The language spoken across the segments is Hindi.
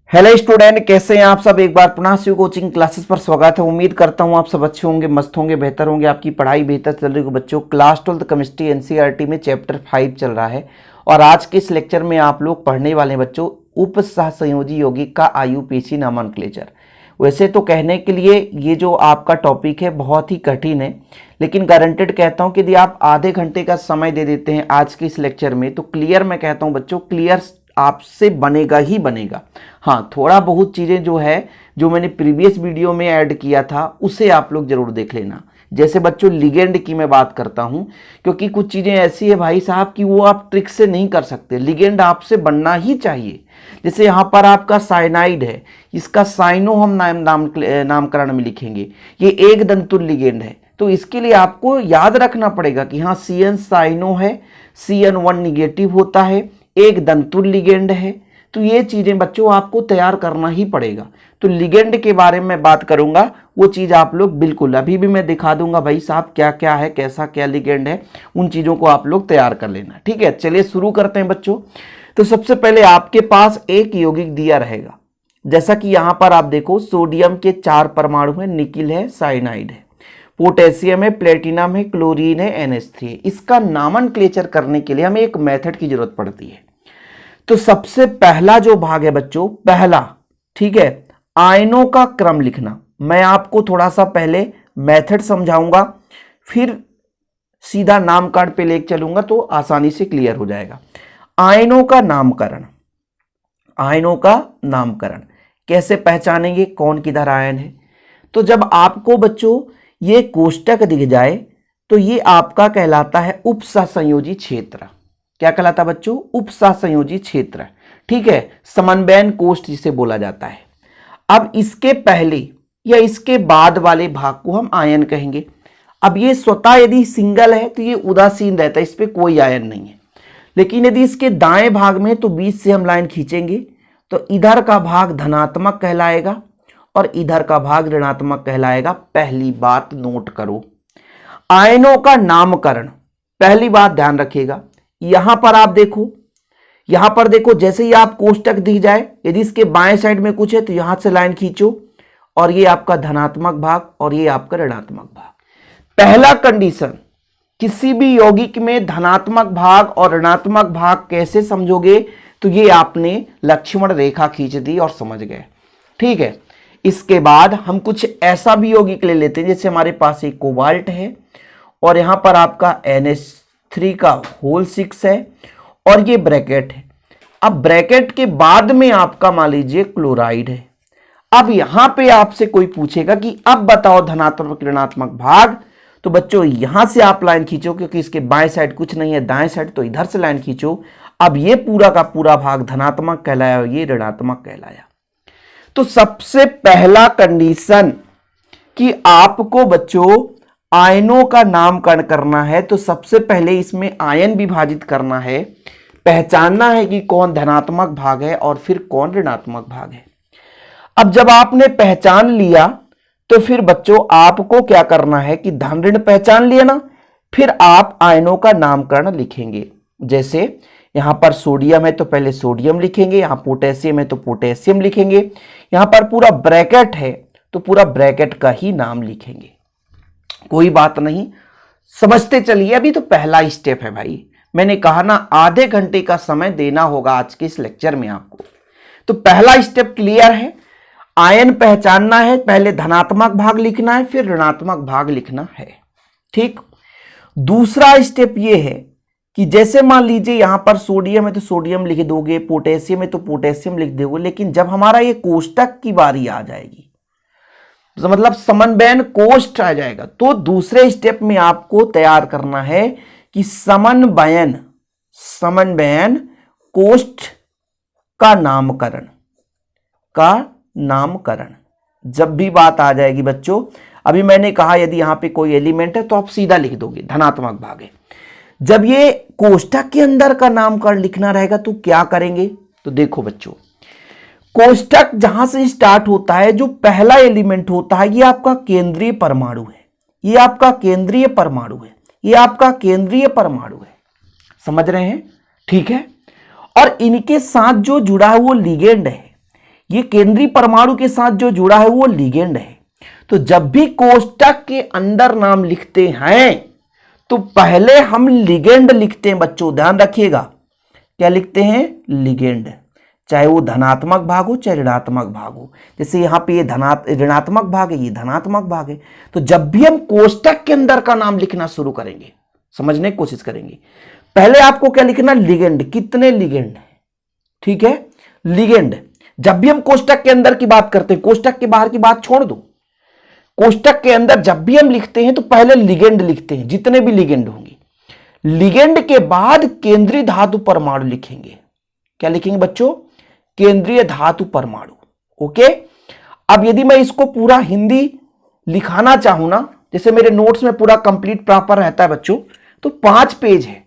हेलो स्टूडेंट, कैसे हैं आप सब। एक बार पुनः शिव कोचिंग क्लासेस पर स्वागत है। उम्मीद करता हूं आप सब अच्छे होंगे, मस्त होंगे, बेहतर होंगे, आपकी पढ़ाई बेहतर चल रही होगी। बच्चों, क्लास 12 केमिस्ट्री एनसीईआरटी में चैप्टर 5 चल रहा है और आज के इस लेक्चर में आप लोग पढ़ने वाले हैं बच्चों उप सहसंयोजी यौगिक का आईयूपीएसी नोमेनक्लेचर। वैसे तो कहने के लिए ये जो आपका टॉपिक है बहुत ही कठिन है, लेकिन गारंटेड कहता हूं कि यदि आप आधे घंटे का समय दे देते हैं आज के इस लेक्चर में तो क्लियर, मैं कहता हूं बच्चों क्लियर आपसे बनेगा ही बनेगा। हाँ, थोड़ा बहुत चीज़ें जो है जो मैंने प्रीवियस वीडियो में ऐड किया था उसे आप लोग जरूर देख लेना। जैसे बच्चों लिगेंड की मैं बात करता हूं, क्योंकि कुछ चीज़ें ऐसी है भाई साहब कि वो आप ट्रिक से नहीं कर सकते, लिगेंड आपसे बनना ही चाहिए। जैसे यहाँ पर आपका साइनाइड है, इसका साइनो हम नामकरण में लिखेंगे, ये एक दंतुल लिगेंड है, तो इसके लिए आपको याद रखना पड़ेगा कि हाँ CN साइनो है, CN1 निगेटिव होता है, एक दंतुल लिगेंड है। तो ये चीजें बच्चों आपको तैयार करना ही पड़ेगा। तो लिगेंड के बारे में बात करूंगा, वो चीज आप लोग बिल्कुल अभी भी मैं दिखा दूंगा भाई साहब क्या क्या है, कैसा क्या लिगेंड है, उन चीजों को आप लोग तैयार कर लेना। ठीक है, चलिए शुरू करते हैं बच्चों। तो सबसे पहले आपके पास एक यौगिक दिया रहेगा, जैसा कि यहां पर आप देखो सोडियम के 4 परमाणु है, निकिल है, साइनाइड है, पोटेशियम है, प्लेटिनम है, क्लोरीन है, NH3 है। इसका नामनक्लेचर करने के लिए हमें एक मेथड की जरूरत पड़ती है। तो सबसे पहला जो भाग है बच्चों, पहला, ठीक है, आयनों का क्रम लिखना। मैं आपको थोड़ा सा पहले मेथड समझाऊंगा, फिर सीधा नामकरण पे लेके चलूंगा तो आसानी से क्लियर हो जाएगा। आयनों का नामकरण, आयनों का नामकरण कैसे पहचानेंगे कौन किधर आयन है। तो जब आपको बच्चों ये कोष्टक दिख जाए तो ये आपका कहलाता है उपसहसंयोजी क्षेत्र। क्या कहलाता है बच्चों? उपसहसंयोजी क्षेत्र। ठीक है, समन्वयन कोष्ठ जिसे बोला जाता है। अब इसके पहले या इसके बाद वाले भाग को हम आयन कहेंगे। अब ये स्वतः यदि सिंगल है तो ये उदासीन रहता है, इस पे कोई आयन नहीं है। लेकिन यदि इसके दाएं भाग में तो बीच से हम लाइन खींचेंगे तो इधर का भाग धनात्मक कहलाएगा और इधर का भाग ऋणात्मक कहलाएगा। पहली बात नोट करो, आयनों का नामकरण, पहली बात ध्यान रखिएगा। यहां पर आप देखो, यहां पर देखो, जैसे ही आप कोष्टक दिख जाए यदि इसके बाएं साइड में कुछ है तो यहां से लाइन खींचो और ये आपका धनात्मक भाग और ये आपका ऋणात्मक भाग। पहला कंडीशन, किसी भी यौगिक में धनात्मक भाग और ऋणात्मक भाग कैसे समझोगे, तो ये आपने लक्ष्मण रेखा खींच दी और समझ गए। ठीक है, इसके बाद हम कुछ ऐसा भी यौगिक ले लेते हैं, जैसे हमारे पास एक कोबाल्ट है और यहां पर आपका NH3 का होल 6 है और ये ब्रैकेट है। अब ब्रैकेट के बाद में आपका मान लीजिए क्लोराइड है। अब यहां पे आपसे कोई पूछेगा कि अब बताओ धनात्मक ऋणात्मक भाग, तो बच्चों यहां से आप लाइन खींचो, क्योंकि इसके बाएं साइड कुछ नहीं है, दाएं साइड, तो इधर से लाइन खींचो। अब ये पूरा का पूरा भाग धनात्मक कहलाया और ये ऋणात्मक कहलाया। तो सबसे पहला कंडीशन कि आपको बच्चों आयनों का नामकरण करना है, तो सबसे पहले इसमें आयन विभाजित करना है, पहचानना है कि कौन धनात्मक भाग है और फिर कौन ऋणात्मक भाग है। अब जब आपने पहचान लिया तो फिर बच्चों आपको क्या करना है कि धन ऋण पहचान लिया ना, फिर आप आयनों का नामकरण लिखेंगे। जैसे यहां पर सोडियम है तो पहले सोडियम लिखेंगे, यहां पोटेशियम है तो पोटेशियम लिखेंगे, यहां पर पूरा ब्रैकेट है तो पूरा ब्रैकेट का ही नाम लिखेंगे। कोई बात नहीं, समझते चलिए। अभी तो पहला स्टेप है भाई, मैंने कहा ना आधे घंटे का समय देना होगा आज के इस लेक्चर में आपको। तो पहला स्टेप क्लियर है, आयन पहचानना है, पहले धनात्मक भाग लिखना है, फिर ऋणात्मक भाग लिखना है। ठीक, दूसरा स्टेप यह है कि जैसे मान लीजिए यहां पर सोडियम है तो सोडियम लिख दोगे, पोटेशियम है तो पोटेशियम लिख दोगे, लेकिन जब हमारा ये कोष्टक की बारी आ जाएगी, तो मतलब समन्वयन कोष्ठ आ जाएगा, तो दूसरे स्टेप में आपको तैयार करना है कि समन्वयन कोष्ठ का नामकरण जब भी बात आ जाएगी बच्चों। अभी मैंने कहा यदि यहां पे कोई एलिमेंट है तो आप सीधा लिख दोगे धनात्मक भाग है। जब ये कोष्ठक के अंदर का नामकरण लिखना रहेगा तो क्या करेंगे, तो देखो बच्चों, कोष्ठक जहां से स्टार्ट होता है, जो पहला एलिमेंट होता है ये आपका केंद्रीय परमाणु है, ये आपका केंद्रीय परमाणु है, ये आपका केंद्रीय परमाणु है। समझ रहे हैं? ठीक है, और इनके साथ जो जुड़ा हुआ लिगेंड है ये केंद्रीय परमाणु के साथ जो जुड़ा है वो लिगेंड है। तो जब भी कोष्टक के अंदर नाम लिखते हैं तो पहले हम लिगेंड लिखते हैं बच्चों, ध्यान रखिएगा। क्या लिखते हैं? लिगेंड। चाहे वो धनात्मक भाग हो चाहे ऋणात्मक भाग हो। जैसे यहाँ पे ये ऋणात्मक भाग है, ये धनात्मक भाग है। तो जब भी हम कोष्टक के अंदर का नाम लिखना शुरू करेंगे, समझने की कोशिश करेंगे, पहले आपको क्या लिखना? लिगेंड। कितने लिगेंड है? ठीक है, लिगेंड। जब भी हम कोष्टक के अंदर की बात करते हैं, कोष्टक के बाहर की बात छोड़ दो, कोष्टक के अंदर जब भी हम लिखते हैं तो पहले लिगेंड लिखते हैं, जितने भी लिगेंड होंगे। लिगेंड के बाद केंद्रीय धातु परमाणु लिखेंगे। क्या लिखेंगे बच्चों? केंद्रीय धातु परमाणु। ओके। अब यदि मैं इसको पूरा हिंदी लिखाना चाहूं ना, जैसे मेरे नोट्स में पूरा कंप्लीट प्रॉपर रहता है बच्चों, तो 5 पेज है।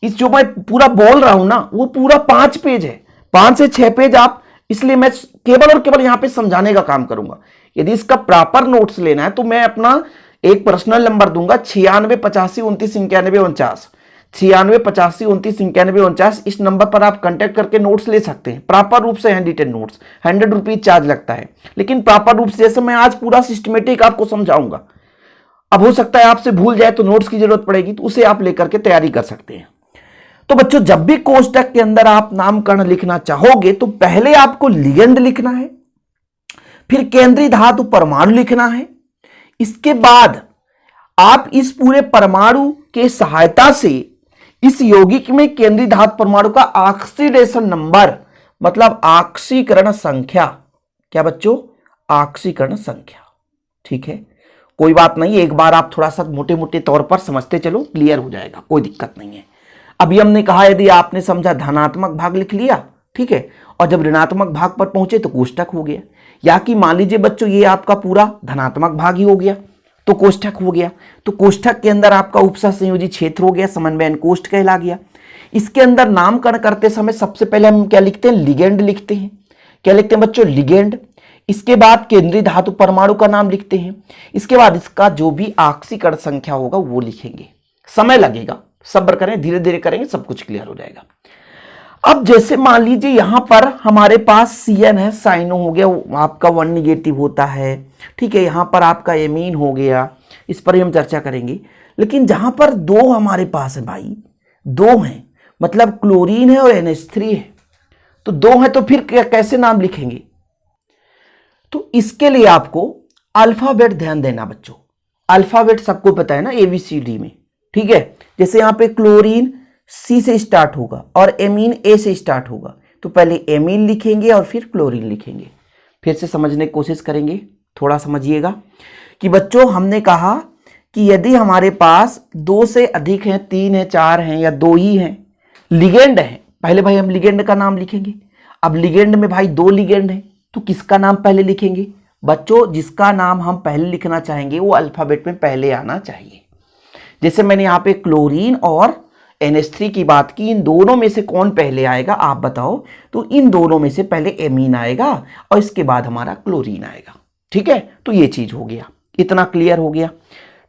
इस जो मैं पूरा बोल रहा हूं ना, वो पूरा 5 पेज है, 5 से 6 पेज आप, इसलिए मैं केवल और केवल यहां पे समझाने का काम करूंगा। यदि इसका प्रॉपर नोट्स लेना है तो मैं अपना एक पर्सनल नंबर दूंगा 96 85 29 91 49, 96 85 29 91 49। इस नंबर पर आप कांटेक्ट करके नोट्स ले सकते हैं, प्रॉपर रूप से handwritten notes. 100 rupees charge लगता है, लेकिन प्रॉपर रूप से जैसे मैं आज पूरा सिस्टमेटिक आपको समझाऊंगा। अब हो सकता है आपसे भूल जाए तो नोट्स की जरूरत पड़ेगी, तो उसे आप लेकर के तैयारी कर सकते हैं। तो बच्चों, जब भी कोष्टक के अंदर आप नामकरण लिखना चाहोगे तो पहले आपको लिगेंड लिखना है, फिर केंद्रीय धातु परमाणु लिखना है। इसके बाद आप इस पूरे परमाणु के सहायता से इस यौगिक में केंद्रीय धातु परमाणु का ऑक्सीडेशन नंबर, मतलब ऑक्सीकरण संख्या। क्या बच्चों? ऑक्सीकरण संख्या। ठीक है, कोई बात नहीं, एक बार आप थोड़ा सा मोटे मोटे तौर पर समझते चलो, क्लियर हो जाएगा, कोई दिक्कत नहीं है। अभी हमने कहा यदि आपने समझा धनात्मक भाग लिख लिया, ठीक है, और जब ऋणात्मक भाग पर पहुंचे तो कोष्टक हो गया। या कि मान लीजिए बच्चों ये आपका पूरा धनात्मक भाग ही हो गया तो कोष्टक हो गया। तो कोष्टक के अंदर आपका उपसह संयोजी क्षेत्र हो गया, समन्वयन कोष्ठ कहला गया। इसके अंदर नामकरण करते समय सबसे पहले हम क्या लिखते हैं? लिगेंड लिखते हैं। क्या लिखते हैं बच्चों? लिगेंड। इसके बाद केंद्रीय धातु परमाणु का नाम लिखते हैं। इसके बाद इसका जो भी ऑक्सीकरण संख्या होगा वो लिखेंगे। समय लगेगा, सब्र करें, धीरे धीरे करेंगे, सब कुछ क्लियर हो जाएगा। अब जैसे मान लीजिए यहां पर हमारे पास CN है, साइनो हो गया, आपका 1 निगेटिव होता है, ठीक है। यहां पर आपका एमीन हो गया, इस पर हम चर्चा करेंगे। लेकिन जहां पर 2 हमारे पास है भाई, 2 हैं, मतलब क्लोरीन है और NH3 है, तो 2 है, तो फिर कैसे नाम लिखेंगे? तो इसके लिए आपको अल्फाबेट ध्यान देना बच्चों। अल्फाबेट सबको पता है ना, ABCD में, ठीक है। जैसे यहां पे क्लोरीन C से स्टार्ट होगा और एमीन A से स्टार्ट होगा, तो पहले एमीन लिखेंगे और फिर क्लोरीन लिखेंगे। फिर से समझने की कोशिश करेंगे, थोड़ा समझिएगा कि बच्चों हमने कहा कि यदि हमारे पास 2 से अधिक हैं, 3 हैं, 4 हैं या 2 ही हैं, लिगेंड है, पहले भाई हम लिगेंड का नाम लिखेंगे। अब लिगेंड में भाई 2 लिगेंड है, तो किसका नाम पहले लिखेंगे? बच्चों जिसका नाम हम पहले लिखना चाहेंगे वो अल्फाबेट में पहले आना चाहिए। जैसे मैंने यहाँ पे क्लोरीन और NH3 की बात की, इन दोनों में से कौन पहले आएगा आप बताओ? तो इन दोनों में से पहले एमीन आएगा और इसके बाद हमारा क्लोरीन आएगा। ठीक है, तो ये चीज हो गया, इतना क्लियर हो गया,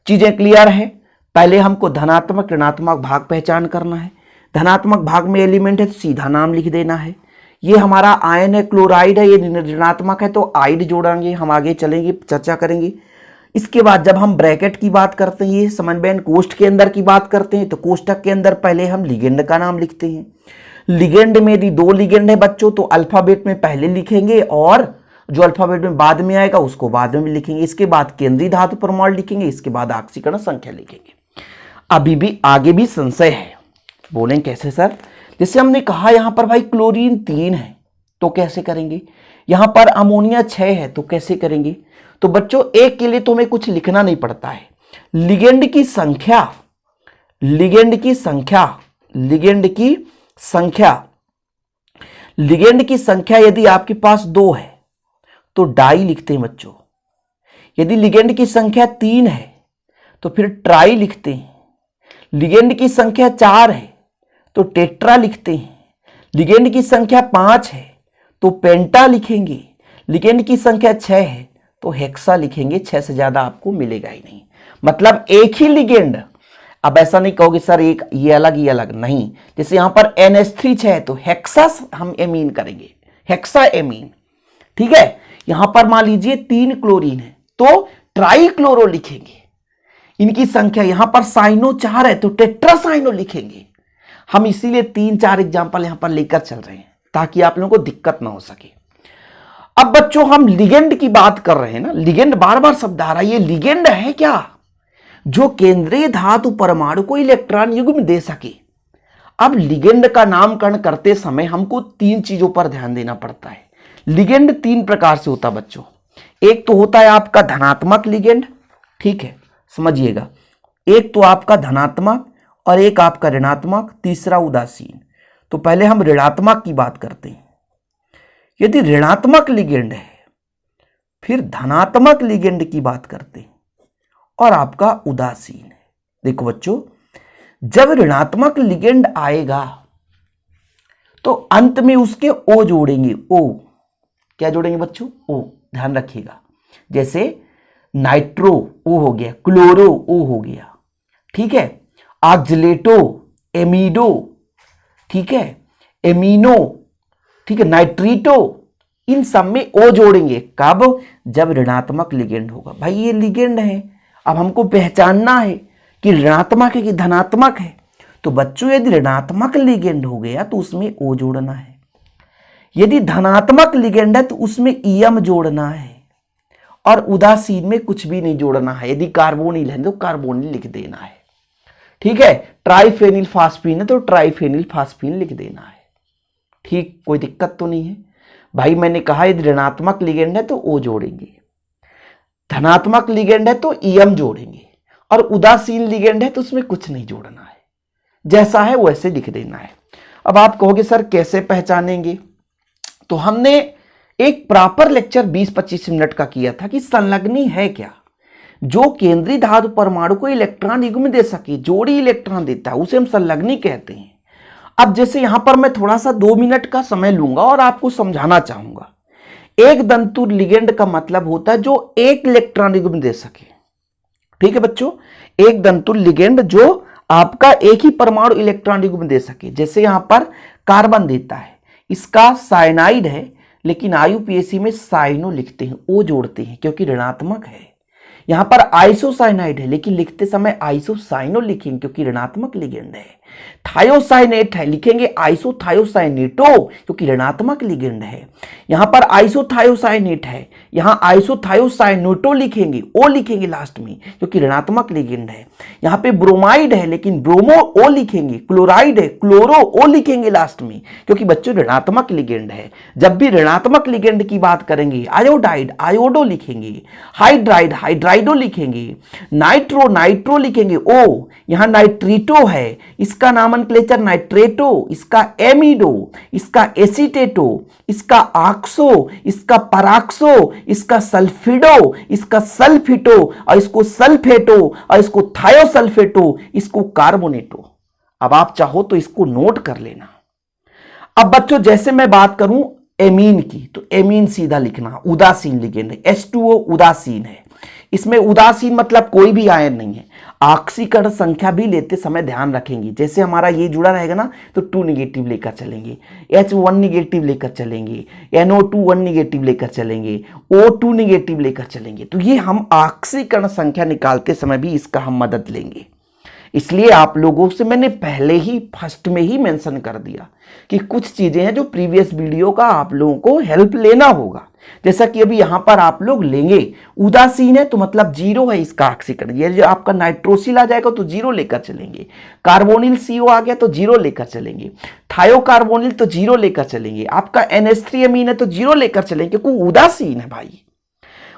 चीजें क्लियर है। पहले हमको धनात्मक ऋणात्मक भाग पहचान करना है। धनात्मक भाग में एलिमेंट है तो सीधा नाम लिख देना है। ये हमारा आयन है, क्लोराइड है, ये ऋणात्मक है तो आइड जोड़ेंगे, हम आगे चलेंगे, चर्चा करेंगे। इसके बाद जब हम ब्रैकेट की बात करते हैं, ये समन्वयन कोष्ठ के अंदर की बात करते हैं, तो कोष्ठक के अंदर पहले हम लिगेंड का नाम लिखते हैं। लिगेंड में यदि 2 लिगेंड है बच्चों तो अल्फाबेट में पहले लिखेंगे और जो अल्फाबेट में बाद में आएगा उसको बाद में लिखेंगे। इसके बाद केंद्रीय धातु परमाणु लिखेंगे, इसके बाद ऑक्सीकरण संख्या लिखेंगे। अभी भी आगे भी संशय है, बोलें कैसे सर? जैसे हमने कहा यहां पर भाई क्लोरीन 3 है तो कैसे करेंगे, यहां पर अमोनिया 6 है तो कैसे करेंगे? तो बच्चों एक के लिए तो हमें कुछ लिखना नहीं पड़ता है। लिगेंड की संख्या, लिगेंड की संख्या, लिगेंड की संख्या, लिगेंड की संख्या यदि आपके पास 2 है तो डाई लिखते हैं बच्चों। यदि लिगेंड की संख्या 3 है तो फिर ट्राई लिखते हैं। लिगेंड की संख्या 4 है तो टेट्रा लिखते हैं। लिगेंड की संख्या 5 है तो पेंटा लिखेंगे। लिगेंड की संख्या 6 है तो हेक्सा लिखेंगे। 6 से ज्यादा आपको मिलेगा ही नहीं, मतलब एक ही लिगेंड। अब ऐसा नहीं कहोगे सर एक ये अलग नहीं। जैसे यहां पर NH3 है तो हेक्सा हम एमीन करेंगे, हेक्सा एमीन। ठीक है, यहां पर मान लीजिए 3 क्लोरीन है तो ट्राइक्लोरो लिखेंगे। इनकी संख्या यहां पर साइनो 4 है तो टेट्रासाइनो लिखेंगे। हम इसीलिए 3-4 एग्जांपल यहां पर लेकर चल रहे हैं ताकि आप लोगों को दिक्कत ना हो सके। अब बच्चों हम लिगेंड की बात कर रहे हैं ना, लिगेंड बार बार शब्द आ रहा है, ये लिगेंड है क्या? जो केंद्रीय धातु परमाणु को इलेक्ट्रॉन युग्म दे सके। अब लिगेंड का नामकरण करते समय हमको 3 चीजों पर ध्यान देना पड़ता है। लिगेंड 3 प्रकार से होता है बच्चों। एक तो होता है आपका धनात्मक लिगेंड, ठीक है, समझिएगा। एक तो आपका धनात्मक और एक आपका ऋणात्मक, तीसरा उदासीन। तो पहले हम ऋणात्मक की बात करते हैं। यदि ऋणात्मक लिगेंड है, फिर धनात्मक लिगेंड की बात करते हैं और आपका उदासीन है। देखो बच्चों, जब ऋणात्मक लिगेंड आएगा तो अंत में उसके ओ जोड़ेंगे। ओ क्या जोड़ेंगे बच्चों? ओ, ध्यान रखिएगा। जैसे नाइट्रो ओ हो गया, क्लोरो ओ हो गया, ठीक है, ऑक्सलेटो, एमिडो, ठीक है, एमिनो, ठीक है, नाइट्रीटो, इन सब में ओ जोड़ेंगे। कब? जब ऋणात्मक लिगेंड होगा। भाई ये लिगेंड है, अब हमको पहचानना है कि ऋणात्मक है कि धनात्मक है। तो बच्चों यदि ऋणात्मक लिगेंड हो गया तो उसमें ओ जोड़ना है। यदि धनात्मक लिगेंड है तो उसमें ईएम जोड़ना है और उदासीन में कुछ भी नहीं जोड़ना है। यदि कार्बोनिल है तो कार्बोनिल लिख देना है, ठीक है। ट्राइफेनिल फास्फीन है तो ट्राइफेनिल फास्फीन लिख देना है, ठीक, कोई दिक्कत तो नहीं है। भाई मैंने कहा यदि ऋणात्मक लिगेंड है तो ओ जोड़ेंगे, धनात्मक लिगेंड है तो ईएम जोड़ेंगे और उदासीन लिगेंड है तो उसमें कुछ नहीं जोड़ना है, जैसा है वैसे लिख देना है। अब आप कहोगे सर कैसे पहचानेंगे? तो हमने एक प्रॉपर लेक्चर 20-25 मिनट का किया था कि संलग्नी है क्या? जो केंद्रीय धातु परमाणु को इलेक्ट्रॉन युग्म दे सके, जोड़ी इलेक्ट्रॉन देता है, उसे हम संलग्नी कहते हैं। अब जैसे यहां पर मैं थोड़ा सा 2 मिनट का समय लूंगा और आपको समझाना चाहूंगा। एक दंतु लिगेंड का मतलब होता है जो एक इलेक्ट्रॉन युग्म दे सके, ठीक है बच्चों। एक दंतु लिगेंड जो आपका एक ही परमाणु इलेक्ट्रॉन युग्म दे सके। जैसे यहां पर कार्बन देता है, इसका साइनाइड है लेकिन आईयूपीएसी में साइनो लिखते हैं, ओ जोड़ते हैं क्योंकि ऋणात्मक है। यहां पर आइसोसाइनाइड है लेकिन लिखते समय आइसोसाइनो लिखेंगे क्योंकि ऋणात्मक लिगेंड है। थायोसाइनेट है, लिखेंगे आइसोथायोसाइनेटो क्योंकि ऋणात्मक लिगेंड है। यहां पर आइसोथायोसाइनेट है, यहां आइसोथायोसाइनोटो लिखेंगे, ओ लिखेंगे लास्ट में क्योंकि ऋणात्मक लिगेंड है। यहां पे ब्रोमाइड है लेकिन ब्रोमो ओ लिखेंगे, क्लोराइड है, क्लोरो ओ लिखेंगे लास्ट में क्योंकि बच्चों ऋणात्मक लिगेंड है। जब भी ऋणात्मक लिगेंड की बात करेंगे आयोडाइड आयोडो लिखेंगे, हाइड्राइड हाइड्राइडो लिखेंगे, नाइट्रो नाइट्रो लिखेंगे ओ। यहां नाइट्रीटो है, इसका नामनक्लेचर नाइट्रेटो, इसका एमिडो, इसका एसीटेटो, इसका ऑक्सो, इसका पराक्सो, इसका सल्फिडो, इसका सल्फिटो और इसको सल्फेटो और इसको थायोसल्फेटो, इसको कार्बोनेटो। अब आप चाहो तो इसको नोट कर लेना। अब बच्चों जैसे मैं बात करूं एमीन की तो एमीन सीधा लिखना, उदासीन लिगेंड है, H2O उदासीन है। इसमें उदासीन मतलब कोई भी आयन नहीं है। ऑक्सीकरण संख्या भी लेते समय ध्यान रखेंगे, जैसे हमारा ये जुड़ा रहेगा ना तो 2 निगेटिव लेकर चलेंगे, H1 निगेटिव लेकर चलेंगे, NO2 1 निगेटिव लेकर चलेंगे, O2 निगेटिव लेकर चलेंगे। तो ये हम ऑक्सीकरण संख्या निकालते समय भी इसका हम मदद लेंगे। इसलिए आप लोगों से मैंने पहले ही फर्स्ट में ही मेंशन कर दिया कि कुछ चीजें हैं जो प्रीवियस वीडियो का आप लोगों को हेल्प लेना होगा। जैसा कि अभी यहां पर आप लोग लेंगे, उदासीन है तो मतलब 0 है इसका ऑक्सीकरण। ये जो आपका नाइट्रोसिल आ जाएगा तो 0 लेकर चलेंगे, कार्बोनिल CO आ गया तो 0 लेकर चलेंगे, थायोकार्बोनिल तो 0 लेकर चलेंगे, आपका NH3 अमीन है तो 0 लेकर चलेंगे क्योंकि उदासीन है भाई।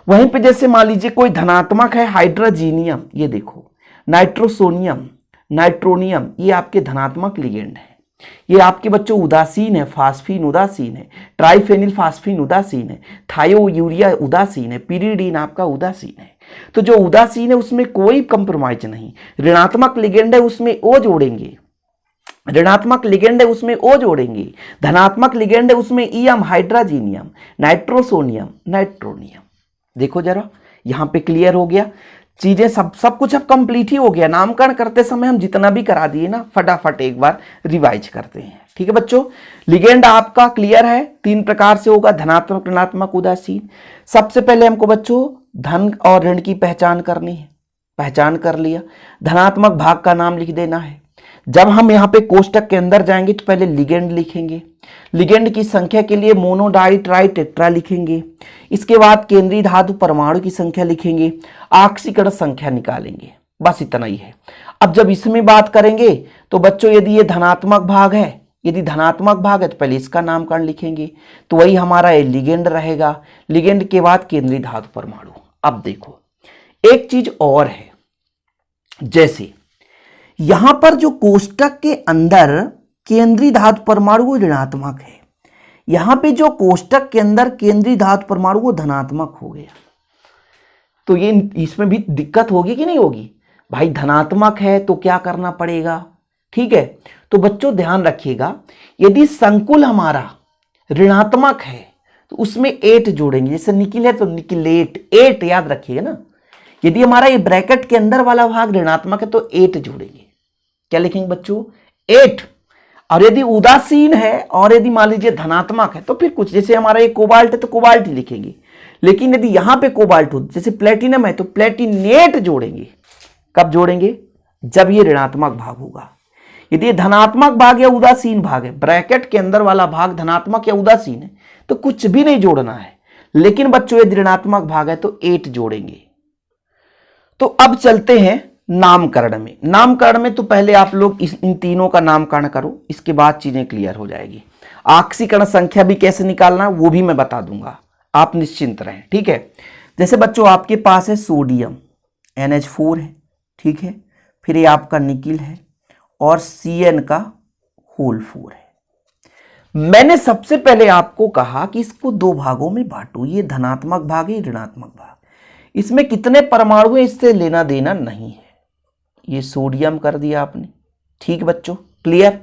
वहीं पे जैसे मान लीजिए कोई धनात्मक है, हाइड्रोजीनियम, ये देखो, नाइट्रोसोनियम, नाइट्रोनियम, ये आपके धनात्मक लिगेंड है। ये आपके बच्चों उदासीन है, फास्फीन उदासीन है, ट्राइफेनिल फास्फीन उदासीन है, थायो यूरिया उदासीन है, पिरिडीन आपका उदासीन है। तो जो उदासीन है उसमें कोई कंप्रोमाइज नहीं। ऋणात्मक लिगेंड है उसमें ओ जोड़ेंगे, ऋणात्मक लिगेंड है उसमें ओ जोड़ेंगे, धनात्मक लिगेंड है उसमें ईएम, हाइड्रोजीनियम, नाइट्रोसोनियम, नाइट्रोनियम। देखो जरा यहां पे क्लियर हो गया। चीजें सब कुछ अब कंप्लीट ही हो गया। नामकरण करते समय हम जितना भी करा दिए ना, फटाफट एक बार रिवाइज करते हैं। ठीक है बच्चों, लिगेंड आपका क्लियर है, 3 प्रकार से होगा, धनात्मक, ऋणात्मक, उदासीन। सबसे पहले हमको बच्चों धन और ऋण की पहचान करनी है, पहचान कर लिया। धनात्मक भाग का नाम लिख देना है। जब हम यहाँ पे कोष्टक के अंदर जाएंगे तो पहले लिगेंड लिखेंगे, लिगेंड की संख्या के लिए मोनो डाई ट्राई टेट्रा लिखेंगे। इसके बाद केंद्रीय धातु परमाणु की संख्या लिखेंगे, ऑक्सीकरण संख्या निकालेंगे, बस इतना ही है। अब जब इसमें बात करेंगे तो बच्चों यदि ये धनात्मक भाग है, यदि धनात्मक भाग है तो पहले इसका नामकरण लिखेंगे, तो वही हमारा ये लिगेंड रहेगा। लिगेंड के बाद केंद्रीय धातु परमाणु। अब देखो एक चीज और है, जैसे यहां पर जो कोष्टक के अंदर केंद्रीय धातु परमाणु वो ऋणात्मक है, यहां पे जो कोष्टक के अंदर केंद्रीय धातु परमाणु वो धनात्मक हो गया, तो ये इसमें भी दिक्कत होगी कि नहीं होगी भाई? धनात्मक है तो क्या करना पड़ेगा? ठीक है, तो बच्चों ध्यान रखिएगा, यदि संकुल हमारा ऋणात्मक है तो उसमें 8 जोड़ेंगे, जैसे निकिल है तो निकिलेट, 8 याद रखिएगा ना। यदि हमारा ये ब्रैकेट के अंदर वाला भाग ऋणात्मक है तो 8 जोड़ेंगे। क्या लिखेंगे बच्चों? 8। और यदि उदासीन है और यदि मान लीजिए धनात्मक है तो फिर कुछ, जैसे हमारा ये कोबाल्ट है तो कोबाल्ट ही लिखेंगे। लेकिन यदि यहां पे कोबाल्ट हो, जैसे प्लेटिनम है तो प्लेटिनेट जोड़ेंगे। कब जोड़ेंगे? जब ये ऋणात्मक भाग होगा। यदि धनात्मक भाग या उदासीन भाग है, ब्रैकेट के अंदर वाला भाग धनात्मक या उदासीन है तो कुछ भी नहीं जोड़ना है। लेकिन बच्चों यदि ऋणात्मक भाग है तो 8 जोड़ेंगे। तो अब चलते हैं नामकरण में। नामकरण में तो पहले आप लोग इन तीनों का नामकरण करो, इसके बाद चीजें क्लियर हो जाएगी। ऑक्सीकरण संख्या भी कैसे निकालना वो भी मैं बता दूंगा, आप निश्चिंत रहें। ठीक है, जैसे बच्चों आपके पास है सोडियम NH4 है, ठीक है, फिर ये आपका निकिल है और Cn का होल 4 है। मैंने सबसे पहले आपको कहा कि इसको 2 भागों में बांटो, ये धनात्मक भाग है, ऋणात्मक भाग। इसमें कितने परमाणु हैं इससे लेना देना नहीं है। ये सोडियम कर दिया आपने, ठीक बच्चों, क्लियर।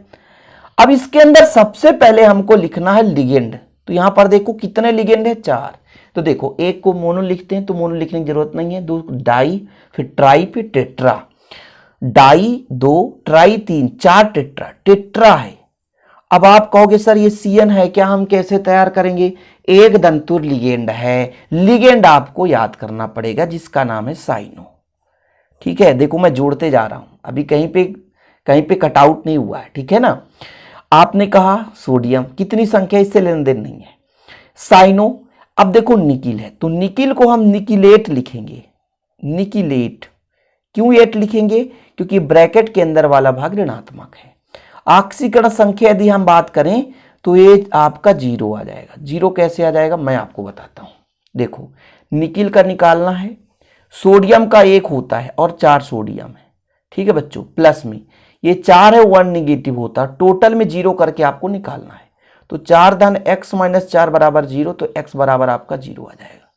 अब इसके अंदर सबसे पहले हमको लिखना है लिगेंड। तो यहां पर देखो कितने लिगेंड है? 4। तो देखो एक को मोनो लिखते हैं तो मोनो लिखने की जरूरत नहीं है, 2 डाई, फिर ट्राई, फिर tetra. Di 2, tri 3, 4 tetra, tetra है। अब आप कहोगे सर ये Cn है क्या, हम कैसे तैयार करेंगे? एक दंतुर लिगेंड है, लिगेंड आपको याद करना पड़ेगा जिसका नाम है साइनो। ठीक है, देखो मैं जोड़ते जा रहा हूं, अभी कहीं पे कटआउट नहीं हुआ है, ठीक है ना। आपने कहा सोडियम, कितनी संख्या, इससे लेन देन नहीं है। साइनो, अब देखो निकिल है तो निकिल को हम निकिलेट लिखेंगे, निकिलेट। क्यों 8 लिखेंगे? क्योंकि ब्रैकेट के अंदर वाला भाग ऋणात्मक है। ऑक्सीकरण संख्या यदि हम बात करें तो ये आपका 0 आ जाएगा। 0 कैसे आ जाएगा मैं आपको बताता हूं। देखो निकिल का निकालना है, सोडियम का 1 होता है और 4 सोडियम है, ठीक है बच्चों, प्लस में ये 4 है, 1 निगेटिव होता है, टोटल में 0 करके आपको निकालना है। तो 4 धन x - 4 बराबर 0, तो x बराबर आपका 0 आ जाएगा।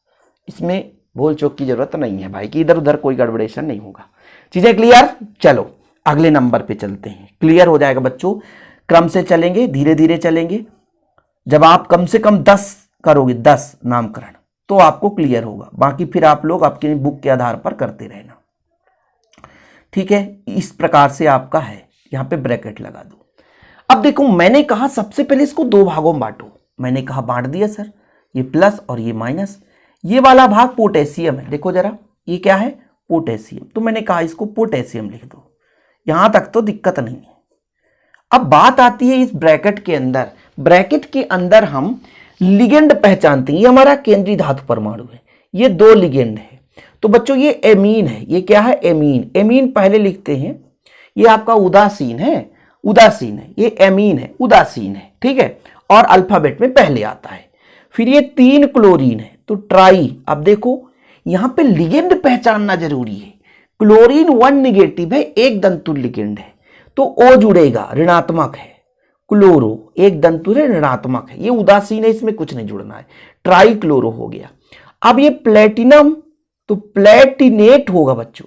इसमें भूल चूक की जरूरत नहीं है भाई कि इधर उधर कोई गड़बड़ेशन नहीं होगा। चीजें क्लियर? चलो अगले नंबर पे चलते हैं, क्लियर हो जाएगा बच्चों। क्रम से चलेंगे, धीरे धीरे चलेंगे। जब आप कम से कम 10 करोगे, 10 नामकरण, तो आपको क्लियर होगा। बाकी फिर आप लोग आपके बुक के आधार पर करते रहना, ठीक है। इस प्रकार से आपका है, यहां पे ब्रैकेट लगा दो। अब देखो मैंने कहा सबसे पहले इसको 2 भागों में बांटो, मैंने कहा बांट दिया सर, ये प्लस और ये माइनस। ये वाला भाग पोटेशियम है, देखो जरा ये क्या है? पोटेशियम। तो मैंने कहा इसको पोटेशियम लिख दो, यहां तक तो दिक्कत नहीं है। अब बात आती है इस ब्रैकेट के अंदर, ब्रैकेट के अंदर हम लिगेंड पहचानते हैं। ये हमारा केंद्रीय धातु परमाणु है, ये 2 लिगेंड है। तो बच्चों ये एमीन है, ये क्या है? एमीन। एमीन पहले लिखते हैं, ये आपका उदासीन है, उदासीन है, ये एमीन है, उदासीन है, ठीक है, और अल्फाबेट में पहले आता है। फिर ये 3 क्लोरीन है तो ट्राई। अब देखो यहां पे लिगेंड पहचानना जरूरी है। क्लोरीन 1 निगेटिव है, एक दंतुर लिगेंड है, तो O जुड़ेगा, ऋणात्मक है। क्लोरो एक दंतुर है, ऋणात्मक है, ये उदासीन है, इसमें कुछ नहीं जुड़ना है, ट्राई क्लोरो हो गया। अब ये प्लेटिनम तो प्लेटिनेट होगा बच्चों।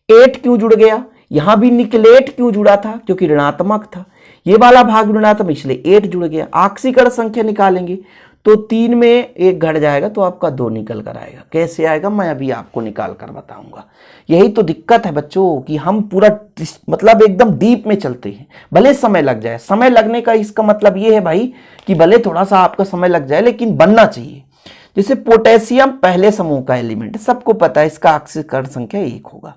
8 क्यों जुड़ गया? यहां भी निकलेट क्यों जुड़ा था? क्योंकि ऋणात्मक था, ये वाला भाग ऋणात्मक, इसलिए 8 जुड़ गया। ऑक्सीकरण संख्या निकालेंगे तो 3 में 1 घट जाएगा तो आपका 2 निकल कर आएगा। कैसे आएगा मैं अभी आपको निकाल कर बताऊंगा। यही तो दिक्कत है बच्चों कि हम पूरा मतलब एकदम डीप में चलते हैं, भले समय लग जाए। समय लगने का इसका मतलब ये है भाई कि भले थोड़ा सा आपका समय लग जाए लेकिन बनना चाहिए। जैसे पोटेशियम पहले समूह का एलिमेंट, सबको पता है इसका ऑक्सीकरण संख्या 1 होगा।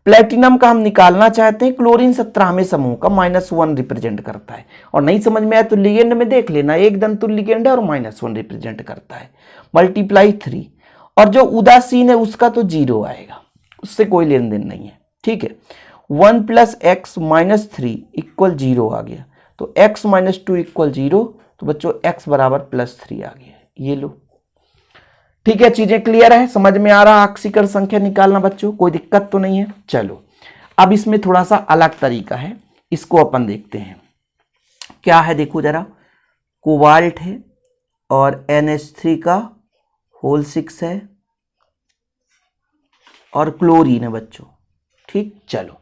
प्लेटिनम का हम निकालना चाहते हैं, क्लोरीन 17वें समूह का -1 रिप्रेजेंट करता है। और नहीं समझ में आया तो लिगेंड में देख लेना, एक दंतुल लिगेंड है और -1 रिप्रेजेंट करता है, मल्टीप्लाई 3। और जो उदासीन है उसका तो 0 आएगा, उससे कोई लेन देन नहीं है। ठीक है, 1 + x - 3 = 0 आ गया। तो x - 2 = 0, तो बच्चों x = +3 आ गया। ये लो, ठीक है, चीजें क्लियर है, समझ में आ रहा ऑक्सीकरण संख्या निकालना बच्चों, कोई दिक्कत तो नहीं है। चलो अब इसमें थोड़ा सा अलग तरीका है, इसको अपन देखते हैं क्या है। देखो जरा, कोबाल्ट है और NH3 का होल 6 है और क्लोरीन है बच्चों। ठीक, चलो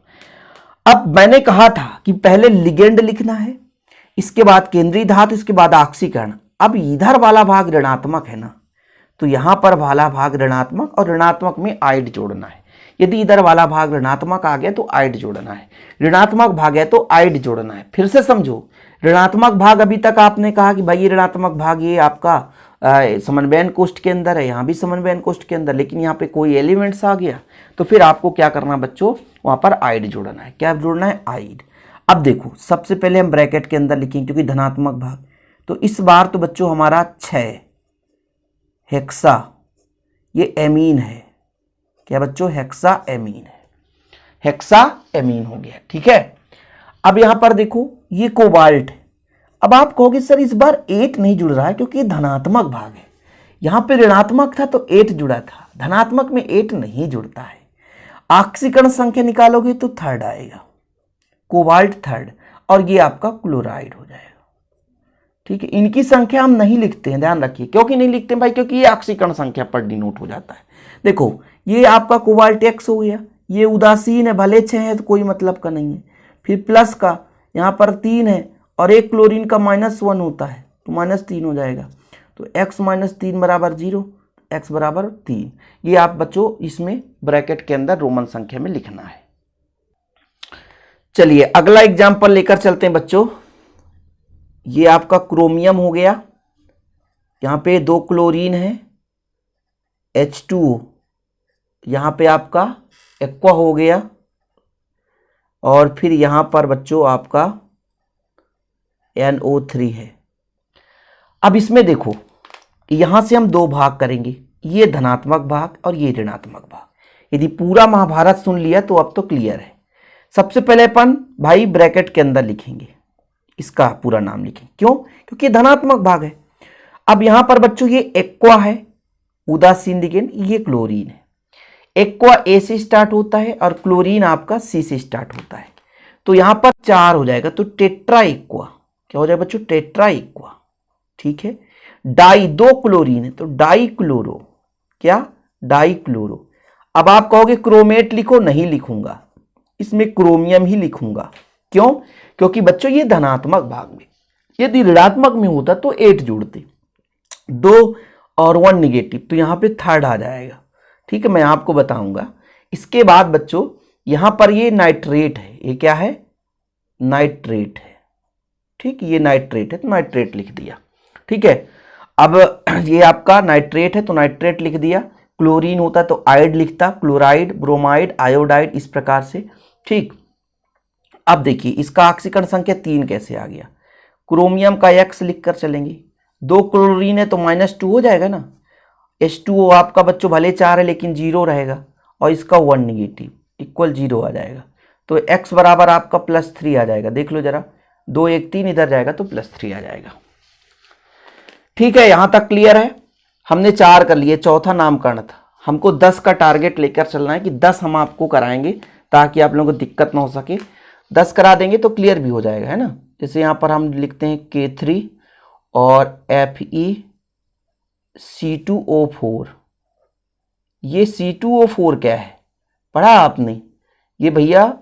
अब मैंने कहा था कि पहले लिगेंड लिखना है, इसके बाद केंद्रीय धातु, इसके बाद ऑक्सीकरण। अब इधर वाला भाग ऋणात्मक है ना, तो यहां पर वाला भाग ऋणात्मक और ऋणात्मक में आइड जोड़ना है। यदि इधर वाला भाग ऋणात्मक आ गया तो आइड जोड़ना है, ऋणात्मक भाग है तो आइड जोड़ना है। फिर से समझो, ऋणात्मक भाग अभी तक आपने कहा कि भाई ये ऋणात्मक भाग ये आपका समन्वयन कोष्ठ के अंदर है, यहाँ भी समन्वयन कोष्ठ के अंदर, लेकिन यहाँ पे कोई एलिमेंट्स आ गया तो फिर आपको क्या करना बच्चों, वहां पर आइड जोड़ना है। क्या जोड़ना है? आइड। अब देखो सबसे पहले हम ब्रैकेट के अंदर लिखेंगे क्योंकि धनात्मक भाग, तो इस बार तो बच्चों हमारा 6 हेक्सा, ये एमीन है। क्या बच्चों? हेक्सा एमीन है, हेक्सा एमीन हो गया। ठीक है, अब यहां पर देखो ये कोबाल्ट है। अब आप कहोगे सर इस बार 8 नहीं जुड़ रहा है क्योंकि ये धनात्मक भाग है, यहां पे ऋणात्मक था तो 8 जुड़ा था, धनात्मक में 8 नहीं जुड़ता है। ऑक्सीकरण संख्या निकालोगे तो 3rd आएगा, कोबाल्ट 3rd, और ये आपका क्लोराइड हो जाएगा। ठीक है, इनकी संख्या हम नहीं लिखते हैं, ध्यान रखिए। क्योंकि नहीं लिखते हैं भाई? क्योंकि ये ऑक्सीकरण संख्या पर डिनोट हो जाता है। देखो ये आपका कोबाल्ट X हो गया, ये उदासीन है, भले 6 है तो कोई मतलब का नहीं है। फिर प्लस का यहाँ पर 3 है और एक क्लोरीन का -1 होता है तो -3 हो जाएगा। तो x - 3 = 0, x = 3। ये आप बच्चों इसमें ब्रैकेट के अंदर रोमन संख्या में लिखना है। चलिए अगला एग्जाम्पल लेकर चलते हैं बच्चों। ये आपका क्रोमियम हो गया, यहाँ पे 2 क्लोरीन है, H2O, यहाँ पे आपका एक्वा हो गया, और फिर यहाँ पर बच्चों आपका NO3 है। अब इसमें देखो यहाँ से हम 2 भाग करेंगे, ये धनात्मक भाग और ये ऋणात्मक भाग। यदि पूरा महाभारत सुन लिया तो अब तो क्लियर है। सबसे पहले अपन भाई ब्रैकेट के अंदर लिखेंगे, इसका पूरा नाम लिखें। क्यों? क्योंकि धनात्मक भाग है। अब यहां पर बच्चों ये एक्वा है, उदासीन लिगेंड, ये क्लोरीन है। एक्वा A से स्टार्ट होता है और क्लोरीन आपका C से स्टार्ट होता है, तो यहां पर 4 हो जाएगा, तो टेट्रा एक्वा। क्या हो जाएगा बच्चों? Tetra aqua. ठीक है, डाई 2 क्लोरीन है तो डाई क्लोरो। क्या? Die chloro. अब आप कहोगे क्रोमेट लिखो, नहीं लिखूंगा, इसमें क्रोमियम ही लिखूंगा। क्यों? क्योंकि बच्चों ये धनात्मक भाग में, यदि ऋणात्मक में होता तो 8 जोड़ते, 2 और 1 निगेटिव, तो यहाँ पे 3rd आ जाएगा। ठीक है, मैं आपको बताऊंगा। इसके बाद बच्चों यहाँ पर ये नाइट्रेट है, ये क्या है? नाइट्रेट है। ठीक, ये नाइट्रेट है तो नाइट्रेट लिख दिया। ठीक है, अब ये आपका नाइट्रेट है तो नाइट्रेट लिख दिया। क्लोरीन होता तो आइड लिखता, क्लोराइड, ब्रोमाइड, आयोडाइड, इस प्रकार से। ठीक, अब देखिए इसका ऑक्सीकरण संख्या 3 कैसे आ गया। क्रोमियम का X लिखकर चलेंगे, 2 क्लोरीन है तो -2 हो जाएगा ना। H2O आपका बच्चों भले 4 है लेकिन 0 रहेगा, और इसका 1 निगेटिव = 0 आ जाएगा। तो x बराबर आपका +3 आ जाएगा। देख लो जरा, 2 1 3 इधर जाएगा तो +3 आ जाएगा। ठीक है, यहां तक क्लियर है। हमने 4 कर लिए, चौथा नामकरण था। हमको 10 का टारगेट लेकर चलना है कि 10 हम आपको कराएंगे ताकि आप लोगों को दिक्कत ना हो सके। 10 करा देंगे तो क्लियर भी हो जाएगा, है ना। जैसे यहाँ पर हम लिखते हैं K3 और FeC2O4। ये C2O4 क्या है? पढ़ा आपने? ये भैया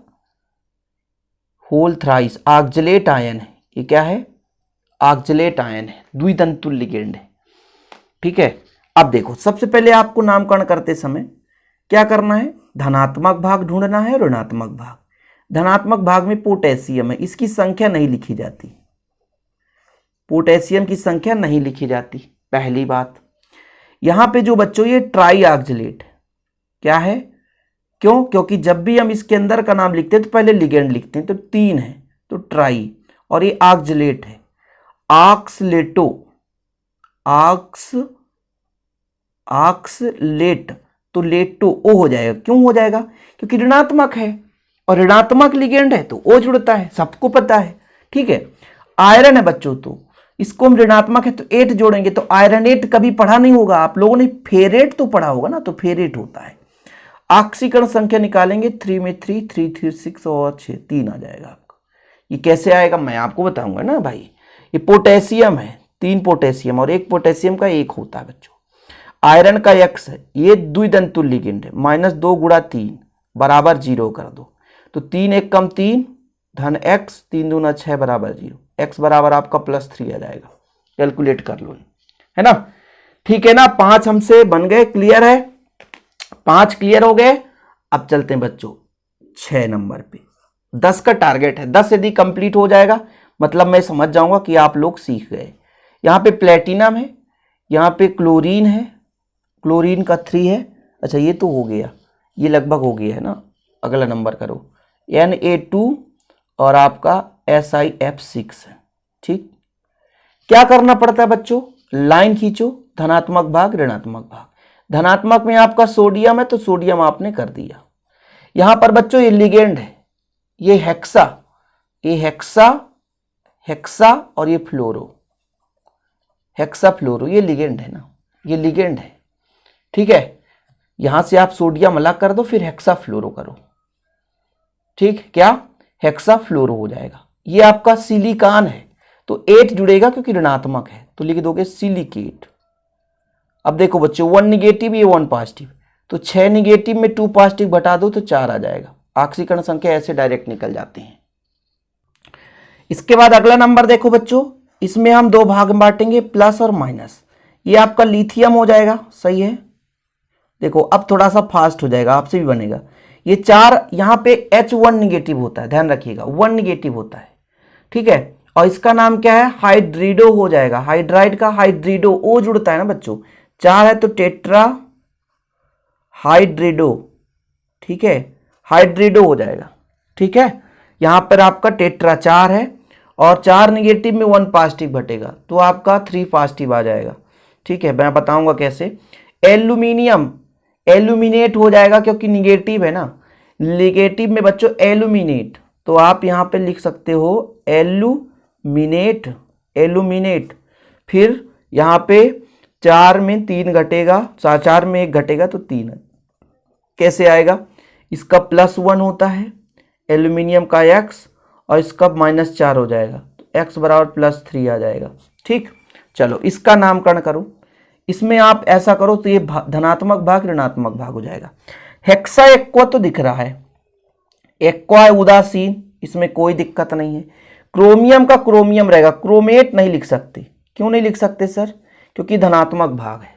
होल थ्राइस ऑक्जेलेट आयन है। ये क्या है? ऑक्जेलेट आयन है, द्वितंतुल लिगेंड है। ठीक है। अब देखो सबसे पहले आपको नामकरण करते समय क्या करना है, धनात्मक भाग ढूंढना है, ऋणात्मक भाग। धनात्मक भाग में पोटेशियम है, इसकी संख्या नहीं लिखी जाती, पोटेशियम की संख्या नहीं लिखी जाती, पहली बात। यहां पे जो बच्चों ये ट्राई ऑक्जेलेट क्या है, क्यों, क्योंकि जब भी हम इसके अंदर का नाम लिखते हैं तो पहले लिगेंड लिखते हैं, तो 3 है तो ट्राई, और ये ऑक्जेलेट है, ऑक्सलेटो, ऑक्सलेट, तो लेटो ओ हो जाएगा। क्यों हो जाएगा, क्योंकि ऋणात्मक है और ऋणात्मक लिगेंड है तो ओ जुड़ता है, सबको पता है, ठीक है। आयरन है बच्चों, तो इसको हम ऋणात्मक है तो 8 जोड़ेंगे, तो आयरनेट कभी पढ़ा नहीं होगा आप लोगों ने, फेरेट तो पढ़ा होगा ना, तो फेरेट होता है। ऑक्सीकरण संख्या निकालेंगे, 3 में 3, 3 3 6 और 6 3 आ जाएगा आपका। ये कैसे आएगा मैं आपको बताऊंगा ना भाई। ये पोटेशियम है, 3 पोटेशियम और 1 पोटेशियम का 1 होता है बच्चों। आयरन का X है, ये द्विदंतुल लिगेंड है, -2 गुणा 3 बराबर 0 कर दो, तो 3 1 कम 3 धन x, 3 दूना 6 बराबर 0, x बराबर आपका +3 आ जाएगा। कैलकुलेट कर लो, है ना, ठीक है ना। 5 हमसे बन गए, क्लियर है, 5 क्लियर हो गए। अब चलते हैं बच्चों 6 नंबर पे। 10 का टारगेट है, 10 यदि कंप्लीट हो जाएगा मतलब मैं समझ जाऊंगा कि आप लोग सीख गए। यहाँ पे प्लेटिनम है, यहाँ पे क्लोरीन है, क्लोरीन का 3 है, अच्छा ये तो हो गया, ये लगभग हो गया है ना। अगला नंबर करो, Na2 और आपका SiF6 है, ठीक। क्या करना पड़ता है बच्चों, लाइन खींचो, धनात्मक भाग ऋणात्मक भाग। धनात्मक में आपका सोडियम है तो सोडियम आपने कर दिया। यहां पर बच्चों ये लिगेंड है, ये हेक्सा, ये हेक्सा और ये फ्लोरो, हेक्सा फ्लोरो, ये लिगेंड है ना, ये लिगेंड है, ठीक है। यहां से आप सोडियम अलग कर दो, फिर हेक्सा फ्लोरो करो, ठीक, क्या हेक्सा फ्लोरो हो जाएगा। ये आपका सिलिकॉन है तो 8 जुड़ेगा क्योंकि ऋणात्मक है, तो लिख दोगे सिलिकेट। अब देखो बच्चों 1 निगेटिव, ये 1 पॉजिटिव, तो 6 निगेटिव में 2 पॉजिटिव घटा दो तो 4 आ जाएगा। ऑक्सीकरण संख्या ऐसे डायरेक्ट निकल जाते हैं। इसके बाद अगला नंबर देखो बच्चों, इसमें हम 2 भाग बांटेंगे, प्लस और माइनस। ये आपका लिथियम हो जाएगा, सही है। देखो अब थोड़ा सा फास्ट हो जाएगा, आपसे भी बनेगा। ये 4 यहाँ पे H1 निगेटिव होता है, ध्यान रखिएगा 1 निगेटिव होता है, ठीक है। और इसका नाम क्या है, हाइड्रिडो हो जाएगा, हाइड्राइड का हाइड्रिडो, ओ जुड़ता है ना बच्चों, 4 है तो टेट्रा हाइड्रिडो, ठीक है, हाइड्रिडो हो जाएगा, ठीक है। यहां पर आपका टेट्रा 4 है और 4 निगेटिव में 1 पॉजिटिव घटेगा तो आपका 3 पॉजिटिव आ जाएगा, ठीक है। मैं बताऊंगा कैसे। एल्यूमिनियम एल्यूमिनेट हो जाएगा क्योंकि निगेटिव है ना, निगेटिव में बच्चों एल्यूमिनेट, तो आप यहां पे लिख सकते हो एल्यूमिनेट, एल्यूमिनेट। फिर यहां पे 4 में 3 घटेगा, 4 में 1 घटेगा तो 3 है, कैसे आएगा, इसका +1 होता है एल्यूमिनियम का X और इसका -4 हो जाएगा, तो X बराबर +3 आ जाएगा, ठीक। चलो इसका नामकरण करो, इसमें आप ऐसा करो तो ये धनात्मक भाग ऋणात्मक भाग हो जाएगा। हेक्सा एक्वा तो दिख रहा है, एक्वा है उदासीन, इसमें कोई दिक्कत नहीं है। क्रोमियम का क्रोमियम रहेगा, क्रोमेट नहीं लिख सकते, क्यों नहीं लिख सकते सर, क्योंकि धनात्मक भाग है,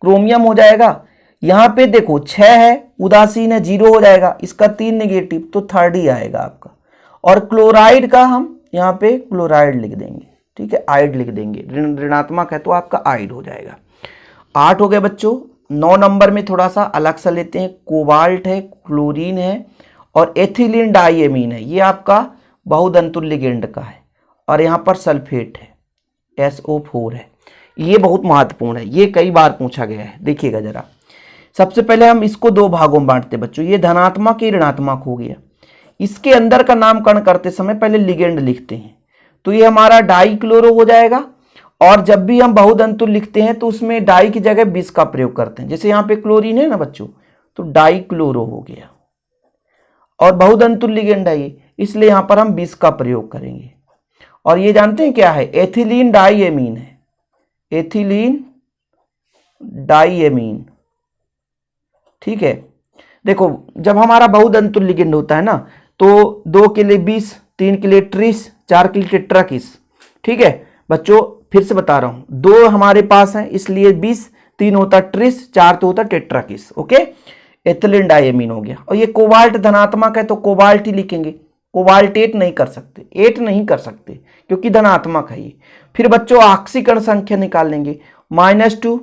क्रोमियम हो जाएगा। यहां पे देखो 6 है, उदासीन है, 0 हो जाएगा, इसका 3 नेगेटिव तो 3rd ही आएगा आपका। और क्लोराइड का हम यहाँ पे क्लोराइड लिख देंगे, ठीक है, आइड लिख देंगे, ऋणात्मक है तो आपका आइड हो जाएगा। 8 हो गए बच्चों। 9 नंबर में थोड़ा सा अलग सा लेते हैं, कोबाल्ट है, क्लोरीन है और एथिलीन डाइएमीन है, ये आपका बहुदंतुल लिगेंड का है। और यहाँ पर सल्फेट है, SO4 है, ये बहुत महत्वपूर्ण है, ये कई बार पूछा गया है, देखिएगा जरा। सबसे पहले हम इसको 2 भागों में बांटते हैं बच्चों, ये धनात्मक ये ऋणात्मक हो गया। इसके अंदर का नामकरण करते समय पहले लिगेंड लिखते हैं, तो ये हमारा डाइक्लोरो हो जाएगा। और जब भी हम बहुदंतुल लिखते हैं तो उसमें डाई की जगह बिस का प्रयोग करते हैं, जैसे यहाँ पे क्लोरीन है ना बच्चों, तो डाइक्लोरो हो गया। और बहुदंतुल लिगेंड है ये, इसलिए यहाँ पर हम बिस का प्रयोग करेंगे। और ये जानते हैं क्या है, एथिलीन डाइएमीन है, एथिलीन डाइएमीन, ठीक है। देखो जब हमारा बहुदंतुल लिगेंड होता है ना तो 2 के लिए 20, 3 के लिए 30, 4 के लिए टेट्राकिस, ठीक है। बच्चों फिर से बता रहा हूं, 2 हमारे पास हैं इसलिए 20, 3 होता ट्रिस, 4 तो होता टेट्राकिस। ओके, एथिलीन डायमीन हो गया। और ये कोबाल्ट धनात्मक है तो कोबाल्ट ही लिखेंगे, कोबाल्टेट नहीं कर सकते, 8 नहीं कर सकते क्योंकि धनात्मक है ये। फिर बच्चों ऑक्सीकरण संख्या निकाल लेंगे, -2,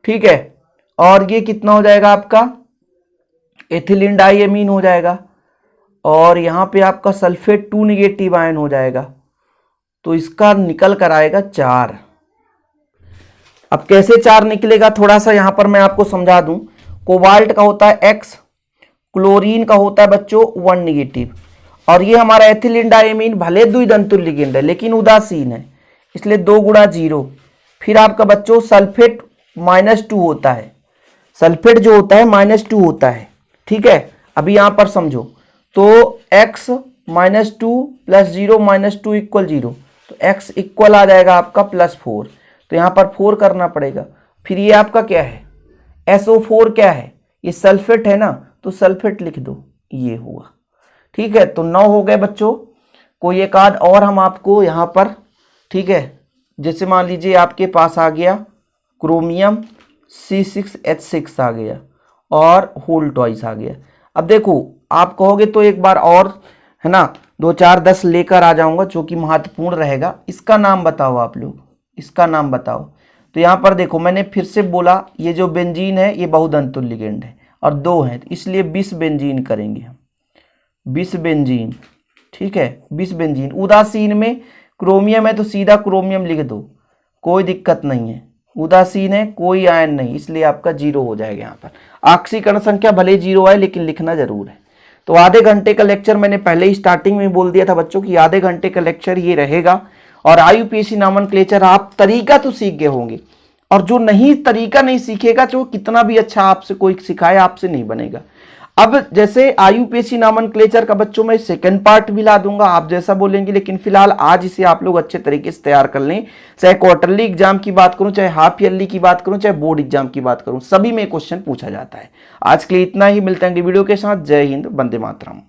ठीक है। और ये कितना हो जाएगा आपका, एथिलीन डायमीन हो जाएगा। और यहां पे आपका सल्फेट 2 निगेटिव आयन हो जाएगा, तो इसका निकल कर आएगा 4। अब कैसे 4 निकलेगा, थोड़ा सा यहां पर मैं आपको समझा दूं। कोबाल्ट का होता है X, क्लोरीन का होता है बच्चों 1 निगेटिव, और ये हमारा एथिलीन डायमीन भले द्विदंतुल लिगेंड है लेकिन उदासीन है, इसलिए 2 गुणा 0। फिर आपका बच्चों सल्फेट -2 होता है, सल्फेट जो होता है -2 होता है, ठीक है। अभी यहां पर समझो, तो x -2 + 0 -2 = 0, तो x इक्वल आ जाएगा आपका +4, तो यहां पर 4 करना पड़ेगा। फिर ये आपका क्या है, SO4 क्या है, ये सल्फेट है ना, तो सल्फेट लिख दो, ये हुआ, ठीक है। तो 9 हो गए बच्चों। कोई एक आध और हम आपको यहां पर, ठीक है, जैसे मान लीजिए आपके पास आ गया क्रोमियम C6H6 आ गया और होल टॉइस आ गया। अब देखो आप कहोगे तो एक बार और, है ना, 2 4 10 लेकर आ जाऊंगा जो कि महत्वपूर्ण रहेगा। इसका नाम बताओ आप लोग, इसका नाम बताओ। तो यहां पर देखो मैंने फिर से बोला, ये जो बेंजीन है ये बहुदंतुल लिगेंड है और 2 है, इसलिए 20 बेंजीन करेंगे हम, 20 बेंजीन, ठीक है, 20 बेंजीन। उदासीन में क्रोमियम है तो सीधा क्रोमियम लिख दो, कोई दिक्कत नहीं है। उदासीन है, कोई आयन नहीं, इसलिए आपका 0 हो जाएगा। यहाँ पर ऑक्सीकरण संख्या भले 0 है लेकिन लिखना जरूर है। तो आधे घंटे का लेक्चर मैंने पहले ही स्टार्टिंग में बोल दिया था बच्चों कि आधे घंटे का लेक्चर ये रहेगा। और IUPAC नोमेनक्लेचर आप तरीका तो सीख गए होंगे, और जो नहीं तरीका नहीं सीखेगा तो कितना भी अच्छा आपसे कोई सिखाए आपसे नहीं बनेगा। अब जैसे IUPAC नोमेनक्लेचर का बच्चों में सेकंड पार्ट भी ला दूंगा, आप जैसा बोलेंगे, लेकिन फिलहाल आज इसे आप लोग अच्छे तरीके से तैयार कर लें। चाहे क्वार्टरली एग्जाम की बात करूं, चाहे हाफ ईयरली की बात करूं, चाहे बोर्ड एग्जाम की बात करूं, सभी में क्वेश्चन पूछा जाता है। आज के लिए इतना ही, मिलते हैं अगली वीडियो के साथ। जय हिंद, वंदे मातरम।